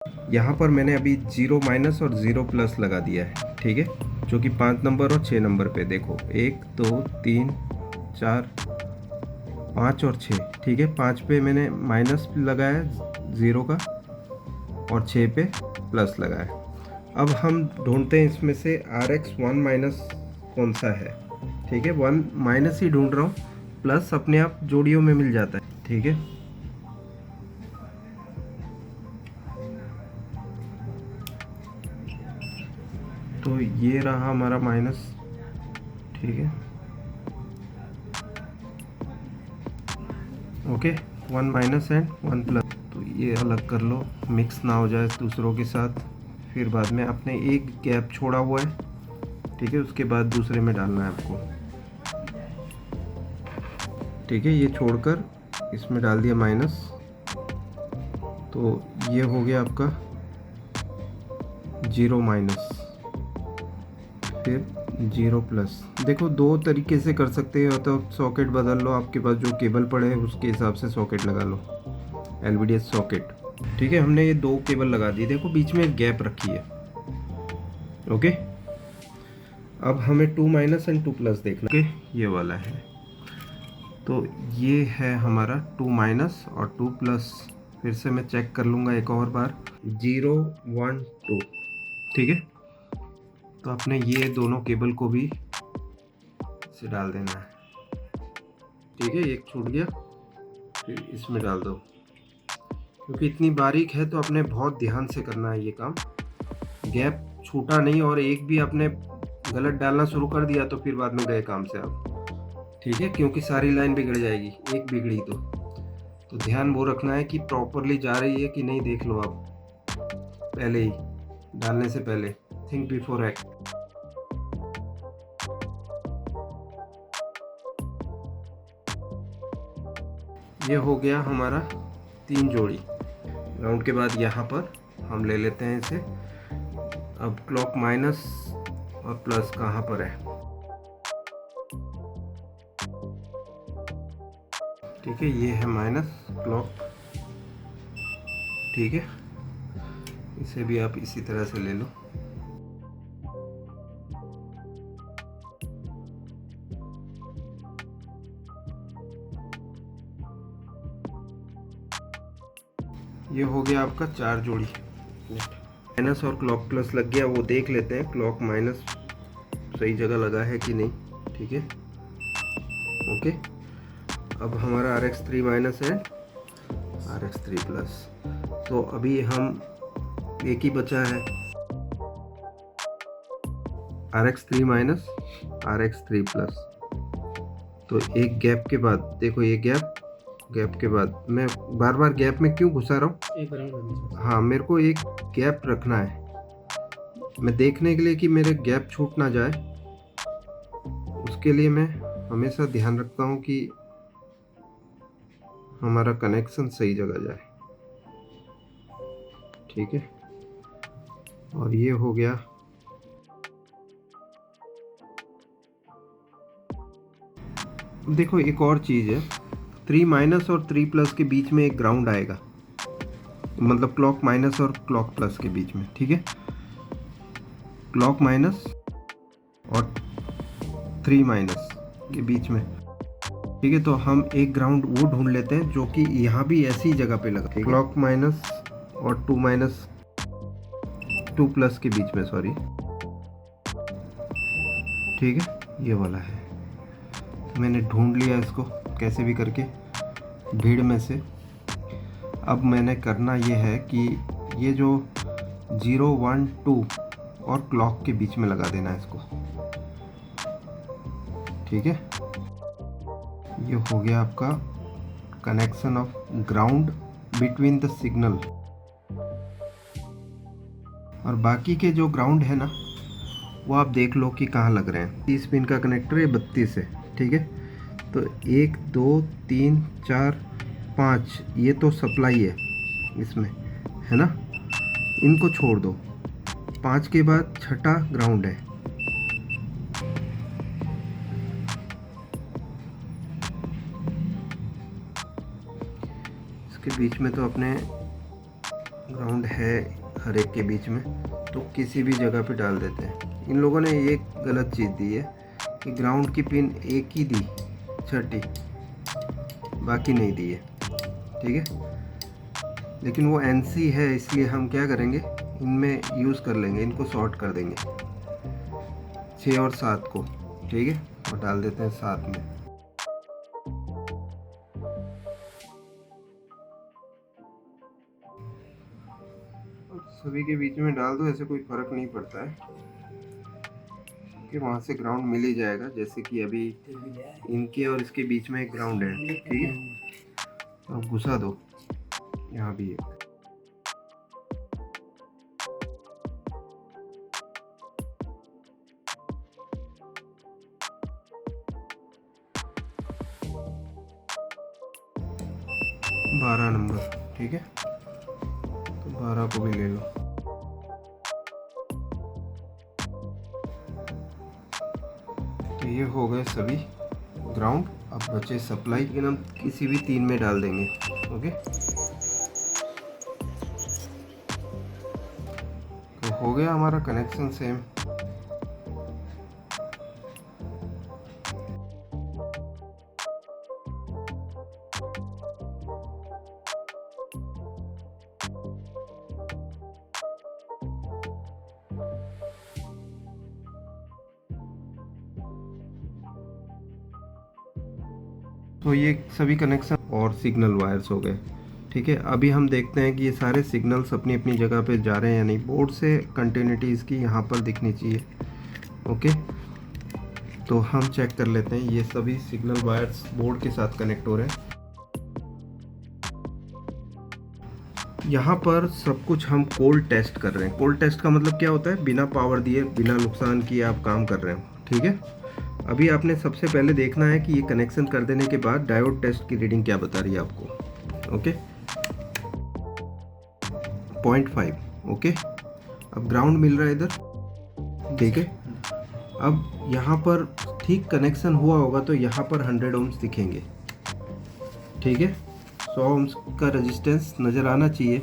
यहाँ पर मैंने अभी 0 माइनस और 0 प्लस लगा दिया है, ठीक है, जो कि 5 नंबर और 6 नंबर पे देखो 1 2 3 4 5 और 6, ठीक है। 5 पे मैंने माइनस लगाया 0 का और 6 पे प्लस लगाया। अब हम ढूंढते हैं इसमें से RX1 माइनस कौन सा है, ठीक है। 1 माइनस ही ढूंढ रहा हूँ, प्लस अपने आप जोड़ियों में मिल जाता है, ठीक है। तो ये रहा हमारा माइनस, ठीक है, ओके। 1 माइनस एंड 1 प्लस, तो ये अलग कर लो, मिक्स ना हो जाए दूसरों के साथ। फिर बाद में आपने एक गैप छोड़ा हुआ है, ठीक है, उसके बाद दूसरे में डालना है आपको, ठीक है। ये छोड़कर इसमें डाल दिया माइनस, तो ये हो गया आपका 0 माइनस, फिर 0 प्लस। देखो दो तरीके से कर सकते हो, तो सॉकेट बदल लो, आपके पास जो केबल पड़े हैं उसके हिसाब से सॉकेट लगा लो, LVDS सॉकेट, ठीक है। हमने ये 2 केबल लगा दी, देखो बीच में एक गैप रखी है, ओके। अब हमें 2 माइनस एंड 2 प्लस देखना, ओके, ये वाला है। तो ये है हमारा 2 माइनस और 2 प्लस। फिर से मैं चेक कर लूँगा एक और बार, 0 1 2, ठीक है। तो आपने ये दोनों केबल को भी इसे डाल देना है, ठीक है। एक छूट गया, फिर इसमें डाल दो, क्योंकि इतनी बारीक है तो अपने बहुत ध्यान से करना है ये काम। गैप छूटा नहीं और एक भी आपने गलत डालना शुरू कर दिया तो फिर बाद में गए काम से आप, ठीक है, क्योंकि सारी लाइन बिगड़ जाएगी, एक बिगड़ी तो ध्यान वो रखना है कि प्रॉपरली जा रही है कि नहीं, देख लो आप पहले ही डालने से पहले, थिंक बिफोर एक्ट। ये हो गया हमारा 3 जोड़ी राउंड के बाद। यहाँ पर हम ले लेते हैं इसे। अब क्लॉक माइनस और प्लस कहाँ पर है, ठीक है, ये है माइनस क्लॉक, ठीक है। इसे भी आप इसी तरह से ले लो, ये हो गया आपका 4 जोड़ी। माइनस और क्लॉक प्लस लग गया, वो देख लेते हैं क्लॉक माइनस सही जगह लगा है कि नहीं, ठीक है, ओके। अब हमारा RX3 माइनस है RX3 प्लस, तो अभी हम एक ही बचा है, RX3 माइनस RX3 प्लस। तो एक गैप के बाद देखो, ये गैप के बाद मैं बार बार गैप में क्यों घुसा रहा हूँ, एक राउंड, हाँ, मेरे को एक गैप रखना है, मैं देखने के लिए कि मेरे गैप छूट ना जाए, उसके लिए मैं हमेशा ध्यान रखता हूँ कि हमारा कनेक्शन सही जगह जाए, ठीक है। और ये हो गया, देखो एक और चीज़ है, 3 माइनस और 3 प्लस के बीच में एक ग्राउंड आएगा, मतलब क्लॉक माइनस और क्लॉक प्लस के बीच में, ठीक है, क्लॉक माइनस और 3 माइनस के बीच में, ठीक है। तो हम एक ग्राउंड वो ढूंढ लेते हैं जो कि यहाँ भी ऐसी जगह पे लगा, क्लॉक माइनस और 2 माइनस 2 प्लस के बीच में, सॉरी, ठीक है, ये वाला है। मैंने ढूंढ लिया इसको कैसे भी करके भीड़ में से। अब मैंने करना ये है कि ये जो 0 1 2 और क्लॉक के बीच में लगा देना है इसको, ठीक है। ये हो गया आपका connection of ground between the signal, और बाकी के जो ग्राउंड है ना, वो आप देख लो कि कहाँ लग रहे हैं। 30 पिन का कनेक्टर है, 32 है, ठीक है। तो 1 2 3 4 5 ये तो सप्लाई है इसमें, है ना, इनको छोड़ दो। 5 के बाद छठा ग्राउंड है, इसके बीच में तो अपने ग्राउंड है हर एक के बीच में, तो किसी भी जगह पे डाल देते हैं। इन लोगों ने एक गलत चीज़ दी है कि ग्राउंड की पिन एक ही दी, छठी, बाकी नहीं दी है, ठीक है। लेकिन वो एनसी है, इसलिए हम क्या करेंगे, इनमें यूज़ कर लेंगे, इनको शॉर्ट कर देंगे 6 और 7 को, ठीक है, और डाल देते हैं 7 में। सभी के बीच में डाल दो, ऐसे कोई फ़र्क नहीं पड़ता है कि वहाँ से ग्राउंड मिल ही जाएगा। जैसे कि अभी इनके और इसके बीच में एक ग्राउंड है, ठीक है, तो अब घुसा दो, यहाँ भी है। बारह नंबर, ठीक है, तो 12 को भी ले लो। तो ये हो गए सभी ग्राउंड। अब बचे सप्लाई, लेकिन हम किसी भी 3 में डाल देंगे, ओके। तो हो गया हमारा कनेक्शन सेम। तो ये सभी कनेक्शन और सिग्नल वायर्स हो गए, ठीक है। अभी हम देखते हैं कि ये सारे सिग्नल्स अपनी अपनी जगह पे जा रहे हैं या नहीं। बोर्ड से कंटिन्यूटी इसकी यहाँ पर दिखनी चाहिए, ओके। तो हम चेक कर लेते हैं, ये सभी सिग्नल वायर्स बोर्ड के साथ कनेक्ट हो रहे हैं। यहाँ पर सब कुछ हम कोल्ड टेस्ट कर रहे हैं। कोल्ड टेस्ट का मतलब क्या होता है, बिना पावर दिए, बिना नुकसान किए आप काम कर रहे हो, ठीक है। अभी आपने सबसे पहले देखना है कि ये कनेक्शन कर देने के बाद डायोड टेस्ट की रीडिंग क्या बता रही है आपको, ओके, 0.5, ओके। अब ग्राउंड मिल रहा है इधर, ठीक है। अब यहाँ पर ठीक कनेक्शन हुआ होगा तो यहाँ पर 100 ओम्स दिखेंगे, ठीक है। 100 ओम्स का रेजिस्टेंस नज़र आना चाहिए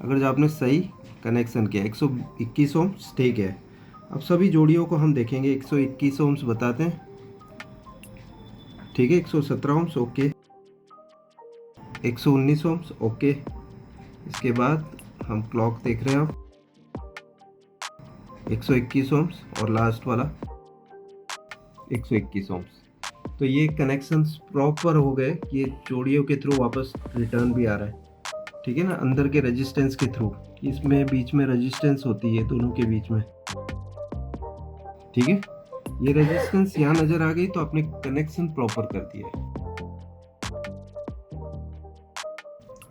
अगर जो आपने सही कनेक्शन किया। 121 ओम्स, ठीक है। अब सभी जोड़ियों को हम देखेंगे। 121 ओम्स बताते हैं, ठीक है। 117 ओम्स, ओके। 119 ohms, okay. इसके बाद हम क्लॉक देख रहे हैं आप, 121 ओम्स, और लास्ट वाला 121 ओम्स। तो ये कनेक्शंस प्रॉपर हो गए कि ये जोड़ियों के थ्रू वापस रिटर्न भी आ रहा है, ठीक है ना, अंदर के रेजिस्टेंस के थ्रू। इसमें बीच में रेजिस्टेंस होती है दोनों के बीच में, ठीक है। ये रेजिस्टेंस यहाँ नजर आ गई तो आपने कनेक्शन प्रॉपर कर दिया है।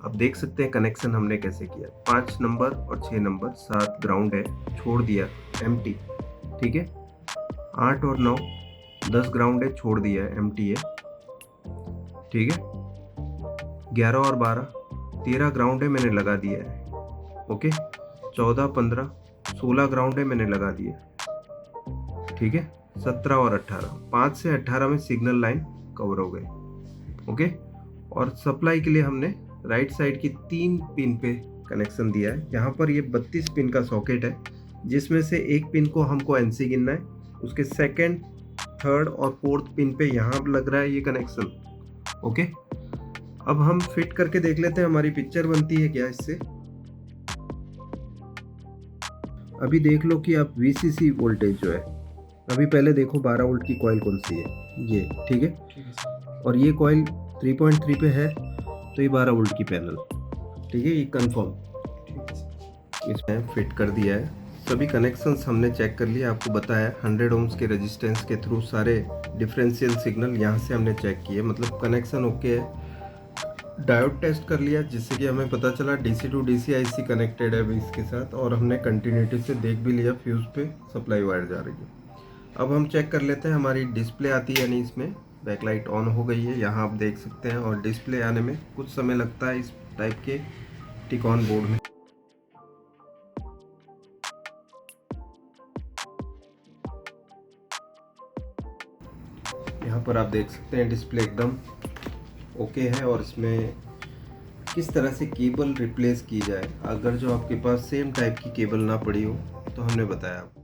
अब देख सकते हैं कनेक्शन हमने कैसे किया। 5 नंबर और 6 नंबर, 7 ग्राउंड है, छोड़ दिया एम्प्टी, ठीक है। 8 और 9, 10 ग्राउंड है, छोड़ दिया है, एम्प्टी है, ठीक है। 11 और 12, 13 ग्राउंड है, मैंने लगा दिया है, ओके। 14, 15, 16 ग्राउंड है, मैंने लगा दिया, ठीक है। 17 और 18, 5 से 18 में सिग्नल लाइन कवर हो गए, ओके। और सप्लाई के लिए हमने राइट साइड की 3 पिन पे कनेक्शन दिया है। यहाँ पर ये 32 पिन का सॉकेट है, जिसमें से एक पिन को हमको एनसी गिनना है, उसके सेकंड, थर्ड और फोर्थ पिन पे यहाँ लग रहा है ये कनेक्शन, ओके। अब हम फिट करके देख लेते हैं हमारी पिक्चर बनती है क्या इससे। अभी देख लो कि आप VCC वोल्टेज जो है, अभी पहले देखो 12 वोल्ट की कॉइल कौन सी है, ये, ठीक है। और ये कॉइल 3.3 पे है, तो ये 12 वोल्ट की पैनल, ठीक है, ये कंफर्म इसमें फिट कर दिया है। सभी कनेक्शंस हमने चेक कर लिए, आपको बताया 100 ओम्स के रेजिस्टेंस के थ्रू सारे डिफरेंशियल सिग्नल यहाँ से हमने चेक किए, मतलब कनेक्शन ओके है। डायोड टेस्ट कर लिया, जिससे कि हमें पता चला DC to DC IC connected है अभी इसके साथ, और हमने कंटिन्यूटी से देख भी लिया फ्यूज़ पे सप्लाई वायर जा रही है। अब हम चेक कर लेते हैं हमारी डिस्प्ले आती है, यानी इसमें बैकलाइट ऑन हो गई है, यहाँ आप देख सकते हैं। और डिस्प्ले आने में कुछ समय लगता है इस टाइप के टिकॉन बोर्ड में। यहाँ पर आप देख सकते हैं डिस्प्ले एकदम ओके है, और इसमें किस तरह से केबल रिप्लेस की जाए अगर जो आपके पास सेम टाइप की केबल ना पड़ी हो, तो हमने बताया आपको।